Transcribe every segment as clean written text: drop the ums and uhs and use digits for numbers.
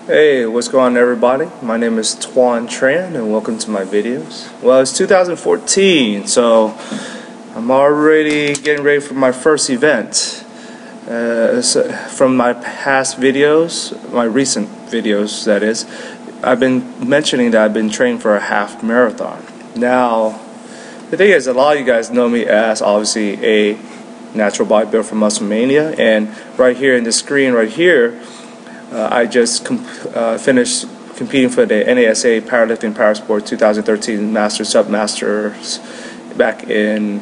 Hey, what's going on everybody? My name is Tuan Tran and welcome to my videos. Well, it's 2014, so I'm already getting ready for my first event. From my past videos, my recent videos that is, I've been mentioning that I've been training for a half marathon. Now, the thing is, a lot of you guys know me as obviously a natural bodybuilder from Musclemania, and right here in the screen right here, I just finished competing for the NASA Powerlifting Powersport 2013 Masters Submasters back in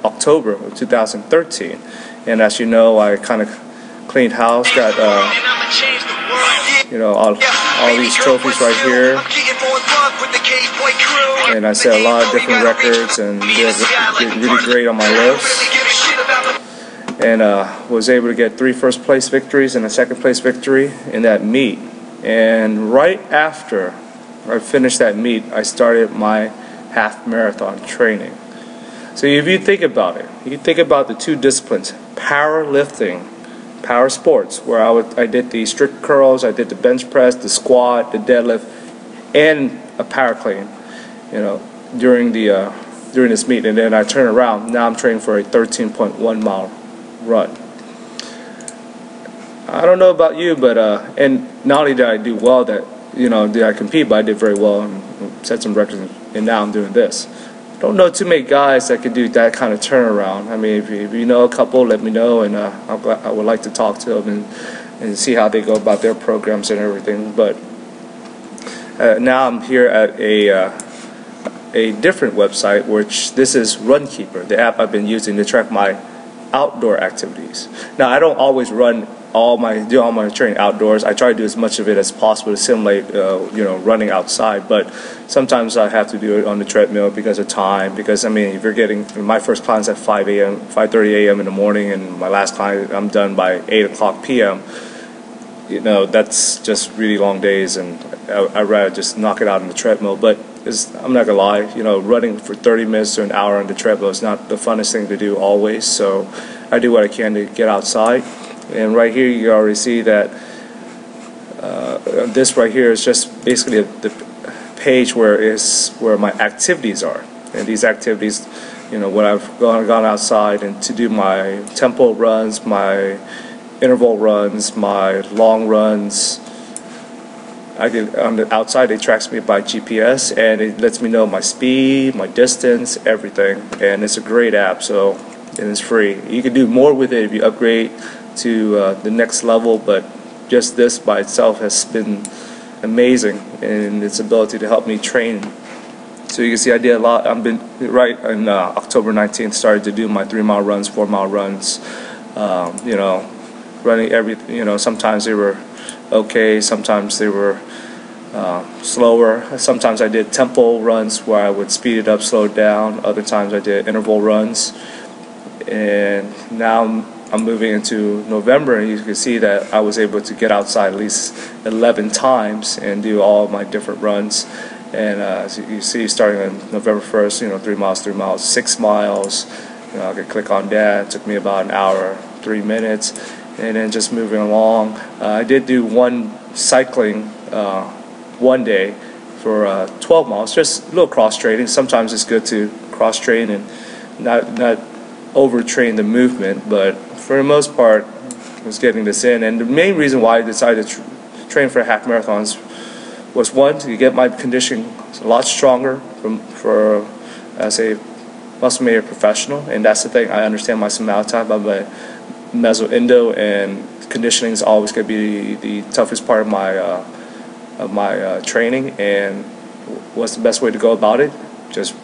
October of 2013. And as you know, I kind of cleaned house, got all these trophies right here, and I set a lot of different records and did really great on my list. And was able to get 3 first place victories and a 2nd place victory in that meet. And right after I finished that meet, I started my half marathon training. So if you think about it, you think about the 2 disciplines: powerlifting, power sports, where I did the strict curls, I did the bench press, the squat, the deadlift, and a power clean, during this meet. And then I turn around. Now I'm training for a 13.1 mile run. I don't know about you, but and not only did I do well, did I compete, but I did very well and set some records, and now I'm doing this. I don't know too many guys that could do that kind of turnaround. I mean, if you know a couple, let me know, and I would like to talk to them and see how they go about their programs and everything. But now I'm here at a different website, which this is Runkeeper, the app I've been using to track my outdoor activities. Now, I don't always do all my training outdoors. I try to do as much of it as possible to simulate running outside, but sometimes I have to do it on the treadmill because of time. Because I mean, if you're getting my first client's at 5:30 a.m. in the morning, and my last client I'm done by 8 o'clock p.m. That's just really long days, and I'd rather just knock it out on the treadmill. But I'm not gonna lie, running for 30 minutes to an hour on the treadmill is not the funnest thing to do always. So I do what I can to get outside. And right here, you already see that this right here is just basically the page where my activities are. And these activities, when I've gone outside and to do my tempo runs, my interval runs, my long runs. On the outside, it tracks me by GPS, and it lets me know my speed, my distance, everything. And it's a great app, and it's free. You can do more with it if you upgrade to the next level, but just this by itself has been amazing in its ability to help me train. So you can see I did a lot. I've been right on October 19th, started to do my 3-mile runs, 4-mile runs. Running sometimes they were okay, sometimes they were slower. Sometimes I did tempo runs where I would speed it up, slow it down. Other times I did interval runs. And now I'm moving into November, and you can see that I was able to get outside at least 11 times and do all my different runs. And as you see, starting on November 1st, 3 miles, 6 miles. I could click on that. It took me about an hour, 3 minutes. And then just moving along. I did do one cycling one day for 12 miles, just a little cross training. Sometimes it's good to cross train and not overtrain the movement, but for the most part, I was getting this in. And the main reason why I decided to train for half marathons was, one, to get my conditioning a lot stronger as a Musclemania professional. And that's the thing, I understand my semaglutide, but my meso-indo, and conditioning is always going to be the toughest part of my training. And what's the best way to go about it? Just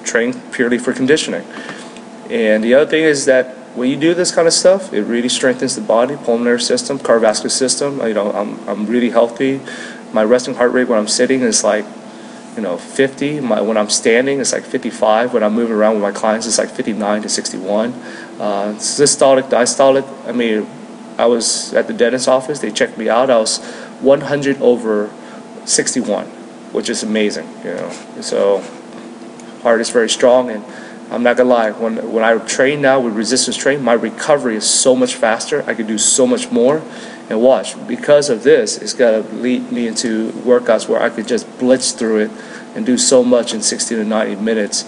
train purely for conditioning. And the other thing is that when you do this kind of stuff, it really strengthens the body, pulmonary system, cardiovascular system. I'm really healthy. My resting heart rate when I'm sitting is like 50. When I'm standing, it's like 55. When I'm moving around with my clients, it's like 59 to 61. Systolic, diastolic. I mean, I was at the dentist's office. They checked me out. I was 100/61, which is amazing. So heart is very strong, and I'm not gonna lie. When I train now with resistance training, my recovery is so much faster. I can do so much more, And watch, because of this, it's got to lead me into workouts where I could just blitz through it and do so much in 60 to 90 minutes.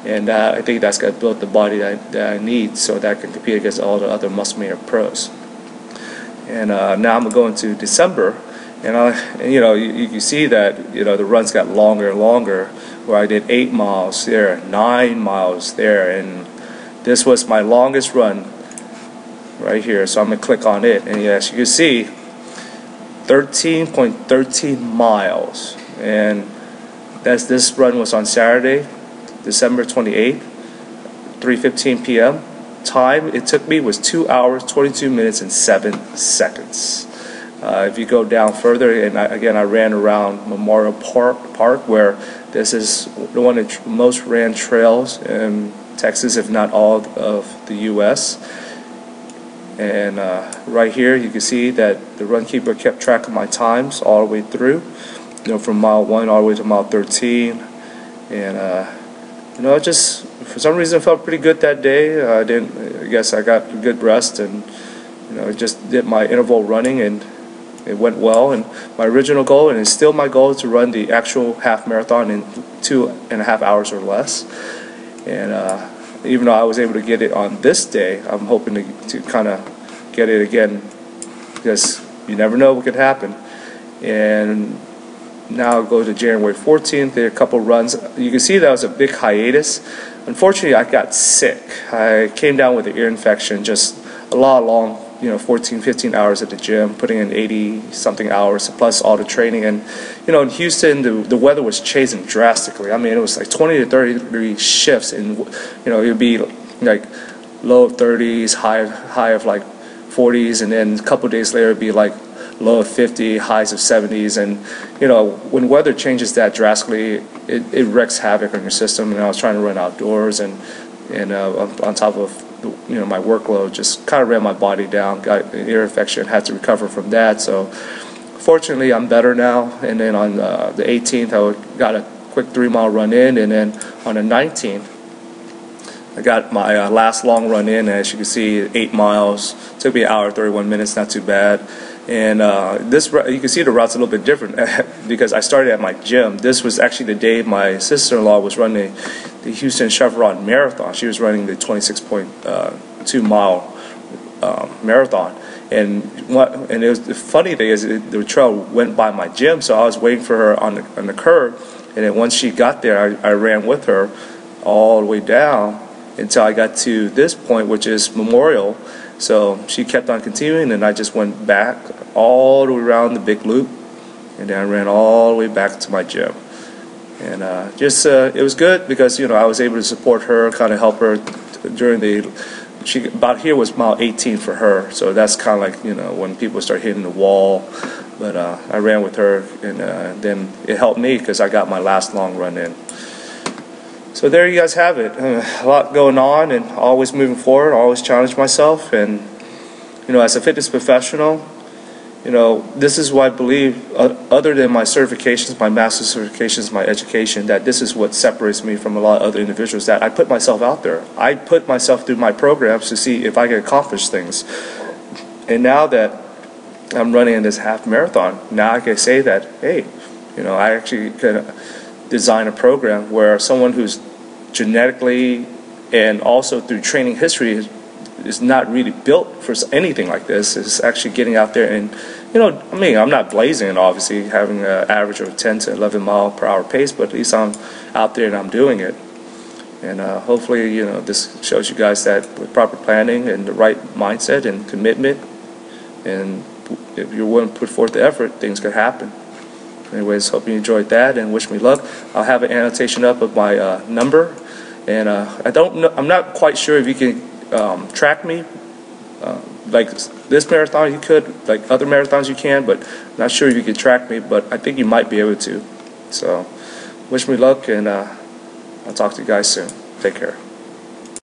And I think that's got to build the body that I need so that I can compete against all the other Muscle-Mania pros. And now I'm going to December, and you know, you see that, you know, the runs got longer and longer, where I did 8 miles there, 9 miles there, and this was my longest run right here. So I'm going to click on it, and as you can see, 13.13 miles, and this run was on Saturday, December 28th, 3:15 p.m. Time it took me was 2 hours, 22 minutes, and 7 seconds. If you go down further, and I ran around Memorial Park, where this is one of the most ran trails in Texas, if not all of the U.S. And right here, you can see that the Runkeeper kept track of my times all the way through, you know, from mile 1 all the way to mile 13, and you know, just for some reason felt pretty good that day. I guess I got a good rest, and you know, just did my interval running, and it went well. And my original goal, and it's still my goal, is to run the actual half marathon in 2.5 hours or less. And even though I was able to get it on this day, I'm hoping to kind of get it again, because you never know what could happen. And now I'll go to January 14th. There are a couple runs. You can see that was a big hiatus. Unfortunately, I got sick. I came down with an ear infection, just a lot long, you know, 14, 15 hours at the gym, putting in 80-something hours, plus all the training. And, you know, in Houston, the weather was changing drastically. I mean, it was like 20 to 30 degree shifts, and, you know, it would be like low of 30s, high of like 40s, and then a couple of days later, it would be like low of 50, highs of 70s. And you know, when weather changes that drastically, it wreaks havoc on your system. And I was trying to run outdoors, and on top of, you know, my workload, just kind of ran my body down, got an ear infection, had to recover from that. So fortunately, I'm better now. And then on the 18th, I got a quick 3-mile run in, and then on the 19th, I got my last long run in. As you can see, 8 miles. Took me an hour 31 minutes, not too bad. And this, you can see the route's a little bit different because I started at my gym. This was actually the day my sister-in-law was running the Houston Chevron Marathon. She was running the 26.2 mile marathon. And it was, the funny thing is, the trail went by my gym, so I was waiting for her on the curb. And then once she got there, I ran with her all the way down until I got to this point, which is Memorial. So she kept on continuing, and I just went back all the way around the big loop, and then I ran all the way back to my gym. And it was good because, you know, I was able to support her, kind of help her during about here was mile 18 for her. So that's kind of like, you know, when people start hitting the wall. But I ran with her, and then it helped me because I got my last long run in. So there you guys have it. A lot going on, and always moving forward, always challenge myself. And, you know, as a fitness professional, you know, this is what I believe, other than my certifications, my master's certifications, my education, that this is what separates me from a lot of other individuals, that I put myself out there. I put myself through my programs to see if I can accomplish things. And now that I'm running in this half marathon, now I can say that, hey, you know, I actually can design a program where someone who's genetically and also through training history is not really built for anything like this, is actually getting out there. And, you know, I mean, I'm not blazing it, obviously, having an average of 10 to 11 mile per hour pace, but at least I'm out there and I'm doing it. And hopefully, you know, this shows you guys that with proper planning and the right mindset and commitment, and if you're willing to put forth the effort, things could happen. Anyways, hope you enjoyed that, and wish me luck. I'll have an annotation up of my number, and I'm not quite sure if you can track me. Like this marathon, you could. Like other marathons, you can, but I'm not sure if you can track me. But I think you might be able to. So, wish me luck, and I'll talk to you guys soon. Take care.